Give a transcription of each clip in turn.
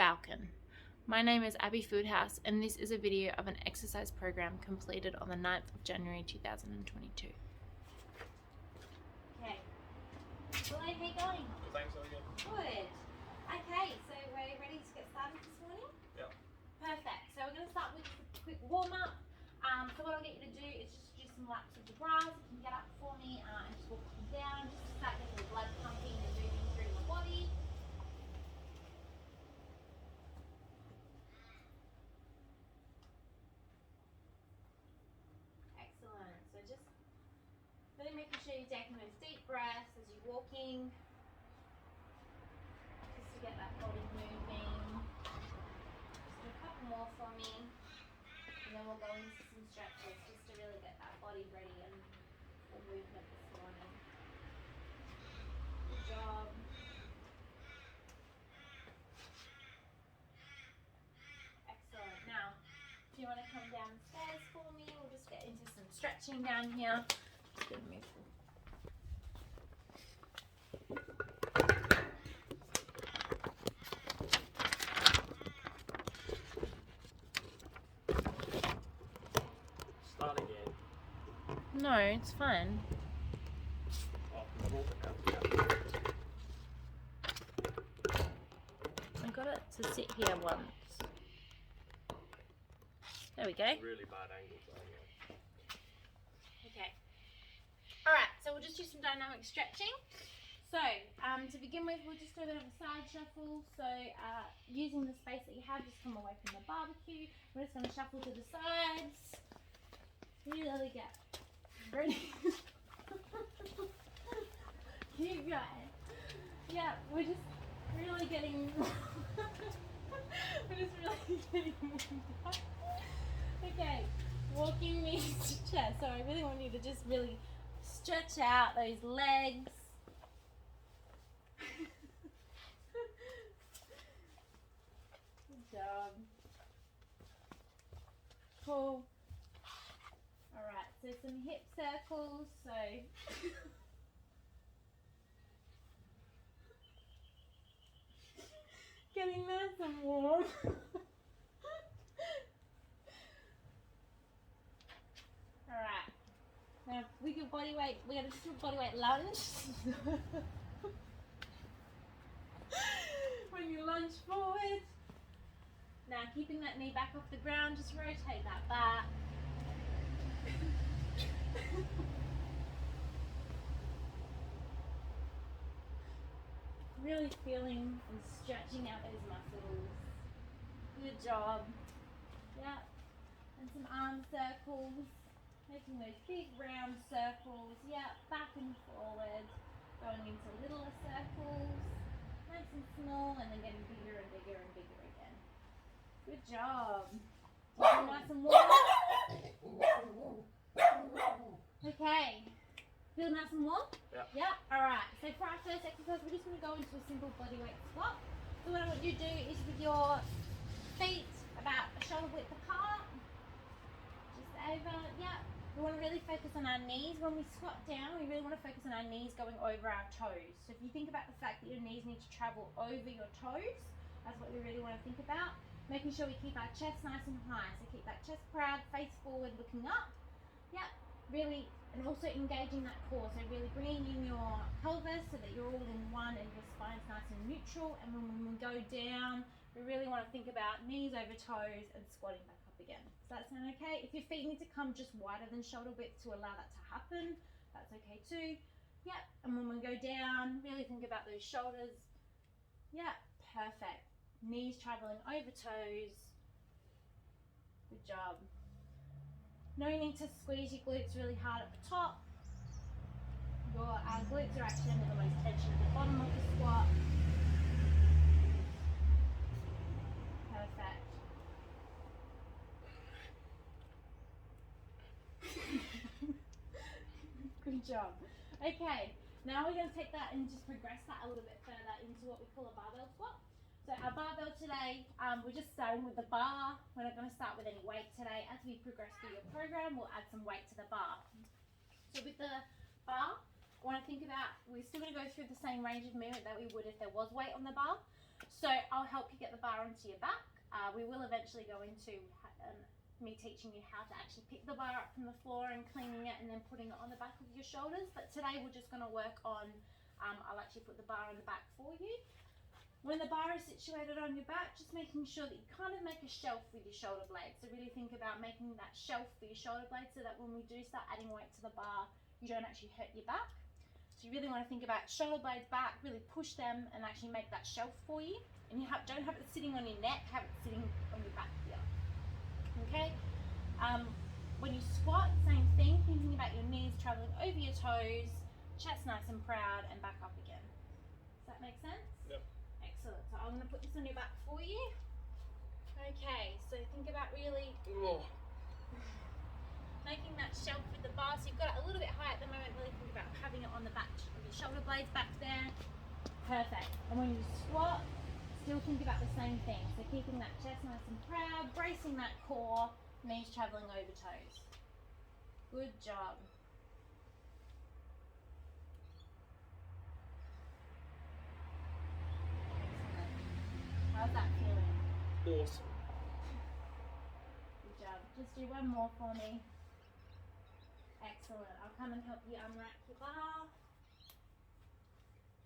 Falcon. My name is Abby Foodhouse and this is a video of an exercise program completed on the 9th of January 2022. Okay. Well, how you going? Thanks, how are you? Good. Okay, so we're ready to get started this morning? Yeah. Perfect. So we're going to start with a quick warm-up. So what I'll get you to do is just do some laps of the grass. You can get up for me and just walk up and down just to start getting the blood pumping and moving through your body. Excellent. So just really making sure you're taking those deep breaths as you're walking. Just to get that body moving. Just do a couple more for me. And then we'll go into some stretches just to really get that body ready and for movement this morning. Good job. Excellent. Now, if you want to come downstairs for me, we'll just get into some stretching down here. Just going to move forward. Start again. No, it's fine. I got it to sit here once. There we go. Really bad angles anyway. Okay. Alright, so we'll just do some dynamic stretching. So, to begin with, we'll just do a bit of a side shuffle. So, using the space that you have, just come away from the barbecue. We're just going to shuffle to the sides. Really get ready. Keep going. Yeah, we're just really getting Okay, walking knees to chest. So I really want you to just really stretch out those legs. Good job. Cool. Alright, so some hip circles. So getting nice and warm. Alright. Now with your body weight, we're going to just do a body weight lunge. When you lunge forward. Now keeping that knee back off the ground, just rotate that back. Really feeling and stretching out those muscles. Good job. Yeah. And some arm circles. Making those big round circles. Yeah. Back and forward. Going into littler circles. Nice and small and then getting bigger and bigger and bigger again. Good job. Feel nice and warm. Okay. Feel nice and warm? Yeah. Yeah? Alright. So for our first exercise, we're just going to go into a simple body weight squat. So what I want you to do is with your feet about a shoulder width apart. Just over. Yeah. We want to really focus on our knees. When we squat down, we really want to focus on our knees going over our toes. So if you think about the fact that your knees need to travel over your toes, that's what we really want to think about. Making sure we keep our chest nice and high. So keep that chest proud, face forward, looking up. Yeah, really, and also engaging that core. So really bringing in your pelvis so that you're all in one and your spine's nice and neutral. And when we go down, we really want to think about knees over toes and squatting back up again. Does that sound okay? If your feet need to come just wider than shoulder width to allow that to happen, that's okay too. Yep, and when we go down, really think about those shoulders. Yep, perfect. Knees traveling over toes. Good job. No need to squeeze your glutes really hard at the top. Your glutes are actually under the most tension at the bottom of the squat. Perfect. Good job. Okay, now we're going to take that and just progress that a little bit further into what we call a barbell squat. So our barbell today, we're just starting with the bar. We're not going to start with any weight today. As we progress through your program, we'll add some weight to the bar. So with the bar, I want to think about, we're still going to go through the same range of movement that we would if there was weight on the bar. So I'll help you get the bar onto your back. We will eventually go into me teaching you how to actually pick the bar up from the floor and cleaning it and then putting it on the back of your shoulders. But today we're just going to work on, I'll actually put the bar on the back for you. When the bar is situated on your back, just making sure that you kind of make a shelf with your shoulder blades. So really think about making that shelf for your shoulder blades so that when we do start adding weight to the bar, you don't actually hurt your back. So you really want to think about shoulder blades back, really push them and actually make that shelf for you. And you don't have it sitting on your neck, have it sitting on your back here. Okay? When you squat, same thing, thinking about your knees traveling over your toes, chest nice and proud, and back up again. Does that make sense? Yep. Excellent. So I'm going to put this on your back for you. Okay, so think about really making that shelf with the bar. So you've got it a little bit high at the moment. Really think about having it on the back of your shoulder blades back there. Perfect. And when you squat, still think about the same thing. So keeping that chest nice and proud, bracing that core, knees traveling over toes. Good job. Excellent. How's that feeling? Awesome. Good job. Just do one more for me. Excellent. I'll come and help you unwrap your bar.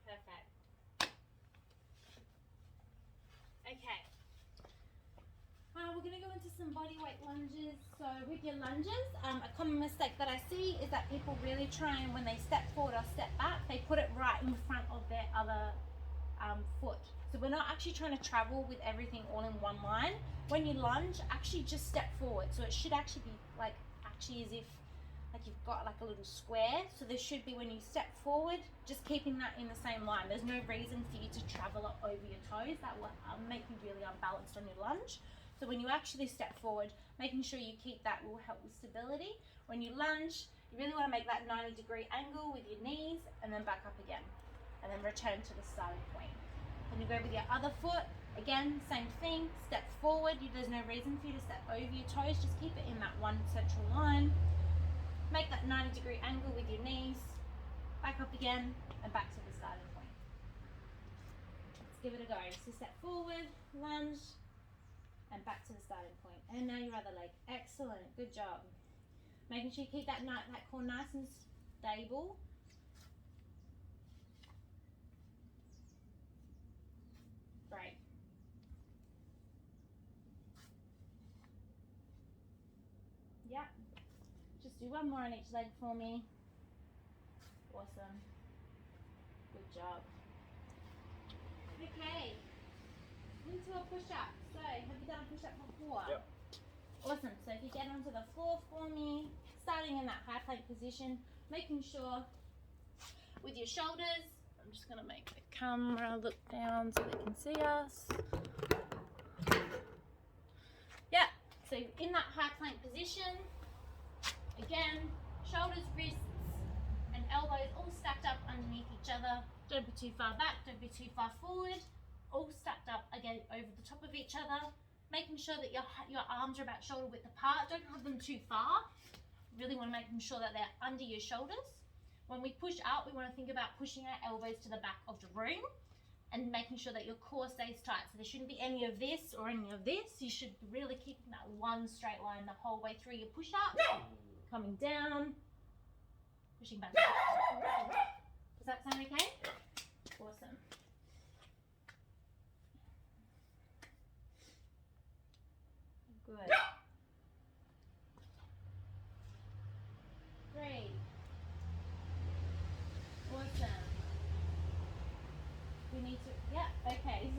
Perfect. Okay. We're going to go into some body weight lunges. So with your lunges, a common mistake that I see is that people really try and when they step forward or step back, they put it right in front of their other foot. So we're not actually trying to travel with everything all in one line. When you lunge, actually just step forward. So it should actually be like as if like you've got like a little square. So there should be when you step forward, just keeping that in the same line. There's no reason for you to travel it over your toes. That will make you really unbalanced on your lunge. So when you actually step forward, making sure you keep that will help with stability. When you lunge, you really want to make that 90-degree angle with your knees and then back up again. And then return to the starting point. Then you go with your other foot. Again, same thing, step forward. There's no reason for you to step over your toes. Just keep it in that one central line. Make that 90-degree angle with your knees. Back up again and back to the starting point. Let's give it a go. So step forward, lunge, and back to the starting point. And now your other leg. Excellent. Good job. Making sure you keep that core nice and stable. Great. Yeah. Just do one more on each leg for me. Awesome. Good job. Okay. Into a push-up. So, have you done a push-up before? Yep. Awesome. So if you get onto the floor for me, starting in that high plank position, making sure with your shoulders, I'm just going to make the camera look down so they can see us. yeah. So in that high plank position, again, shoulders, wrists, and elbows all stacked up underneath each other. Don't be too far back, don't be too far forward. All stacked up again over the top of each other. Making sure that your arms are about shoulder width apart. Don't have them too far. Really want to make sure that they're under your shoulders. When we push up, we want to think about pushing our elbows to the back of the room and making sure that your core stays tight. So there shouldn't be any of this or any of this. You should be really keeping that one straight line the whole way through your push-up. Coming down, pushing back. Does that sound okay? Awesome. Good. Great. Awesome. We need to, yeah, okay.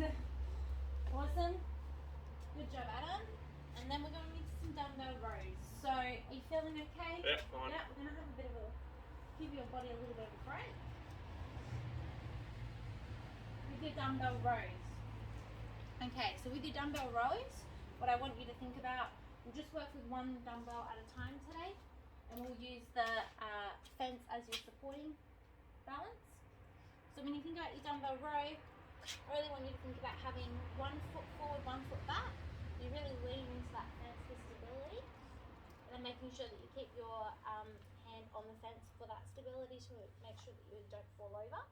Awesome. Good job, Adam. And then we're going to need some dumbbell rows. So, are you feeling okay? Yeah, fine. Yeah, we're going to have a bit of a, give your body a little bit of a break. With your dumbbell rows. Okay, so with your dumbbell rows, what I want you to think about, we'll just work with one dumbbell at a time today, and we'll use the fence as your supporting balance. So when you think about your dumbbell row, I really want you to think about having one foot forward, one foot back. You're really leaning into that fence for stability, and then making sure that you keep your hand on the fence for that stability to make sure that you don't fall over.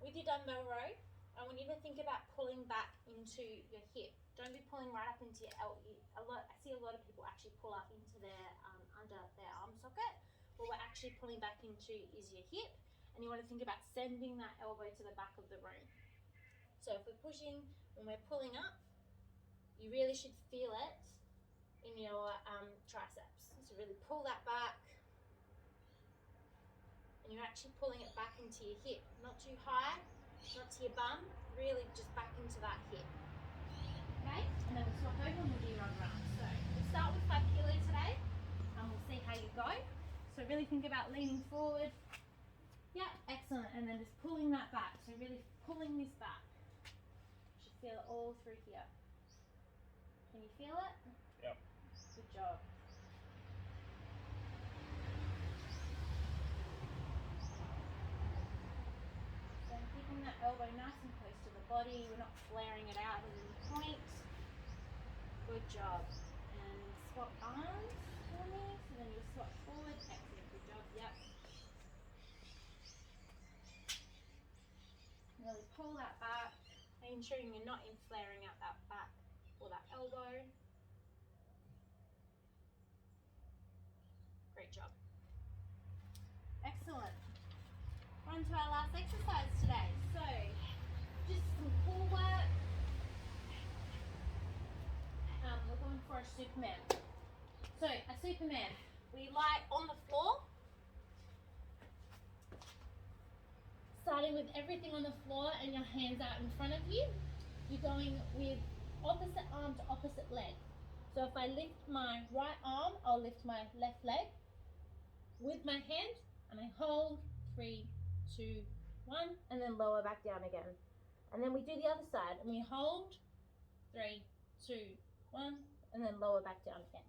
With your dumbbell row, I want you to think about pulling back into your hip. Don't be pulling right up into your elbow. I see a lot of people actually pull up into their under their arm socket. What we're actually pulling back into is your hip, and you want to think about sending that elbow to the back of the room. So if we're pushing, when we're pulling up, you really should feel it in your triceps. So really pull that back, and you're actually pulling it back into your hip, not too high, not to your bum, really just back into that hip. Okay, and then we'll swap over and we'll do your run. So we'll start with 5 kilo today, and we'll see how you go. So really think about leaning forward. Yeah, excellent, and then just pulling that back. So really pulling this back. You should feel it all through here. Can you feel it? Yep. Good job. So keeping that elbow nice and close to the body. We're not flaring it out at any point. Good job. And swap arms for me. So then you swap forward. Excellent. Good job. Yep. Really pull that back. Ensuring you're not flaring out that back or that elbow. Great job. Excellent. On to our last exercise today. So, just some core work. We're going for a Superman. So, a Superman. We lie on the floor. Starting with everything on the floor and your hands out in front of you. You're going with opposite arm to opposite leg. So if I lift my right arm, I'll lift my left leg with my hand, and I hold 3, 2, 1, and then lower back down again. And then we do the other side, and we hold 3, 2, 1, and then lower back down again.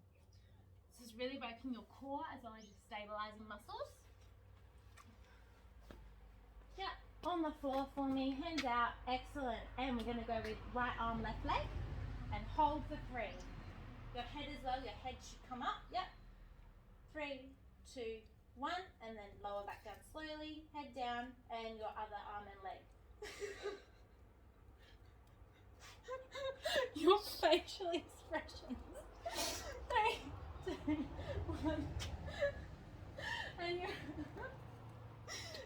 This is really working your core as well as your stabilizing muscles. Yeah, on the floor for me, hands out, excellent. And we're going to go with right arm, left leg, and hold for 3. Your head as well, your head should come up, yep. 3, 2, 1, and then lower back down slowly, head down, and your other arm and leg. Your facial expressions. 3, 2, 1. And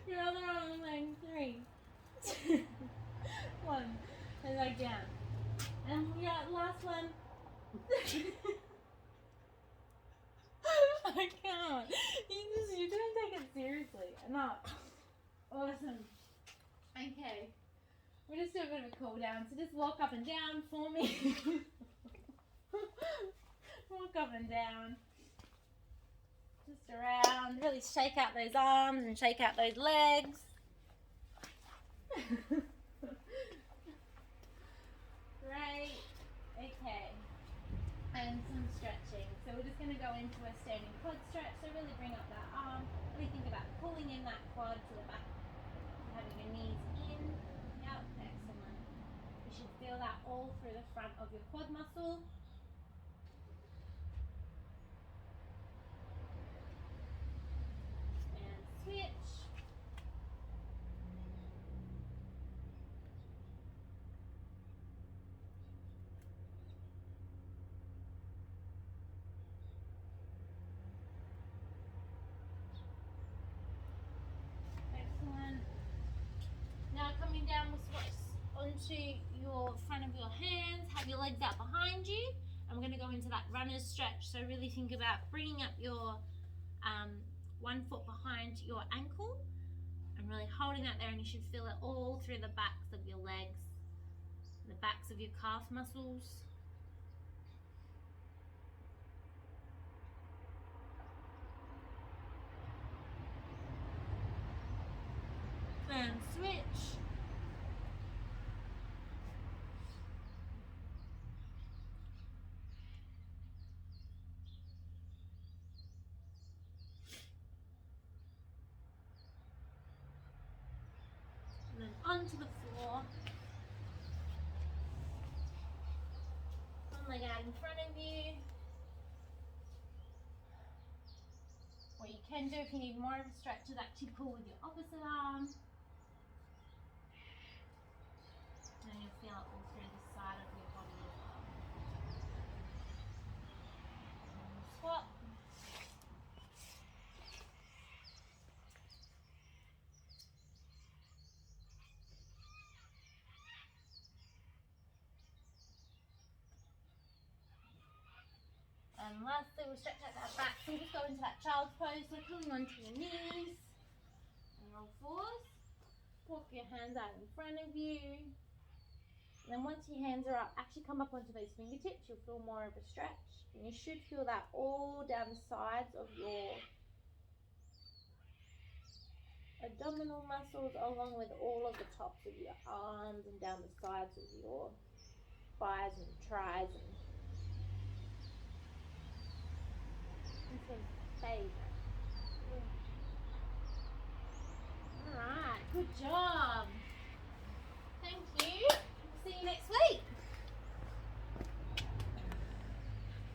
your other arm and leg. 3, 2, 1. And leg down. And your last one. I can't. You don't take it seriously. No. Awesome. Okay. We'll just do a bit of a cool down. So just walk up and down for me. Walk up and down. Just around. Really shake out those arms and shake out those legs. Great. Okay. And some stretching. So we're just going to go into a standing quad stretch. So really bring up that arm. Really think about pulling in that quad to the back. Having your knees in. Yep, excellent. You should feel that all through the front of your quad muscle. And switch. Excellent. Now coming down, we'll switch onto your front of your hands, have your legs out behind you, and we're going to go into that runner's stretch. So really think about bringing up your 1 foot behind your ankle and really holding that there, and you should feel it all through the backs of your legs, the backs of your calf muscles. Then switch. And then onto the floor. One leg out in front of you. What you can do if you need more of a stretch is actually pull with your opposite arm. And your skeleton through the side of your body as well. Squat. And lastly, we'll stretch out that back. So we'll just go into that child's pose. So coming onto your knees and roll fours. Walk your hands out in front of you. And then once your hands are up, actually come up onto those fingertips. You'll feel more of a stretch. And you should feel that all down the sides of your abdominal muscles, along with all of the tops of your arms and down the sides of your thighs and tries and favorite. Alright, good job.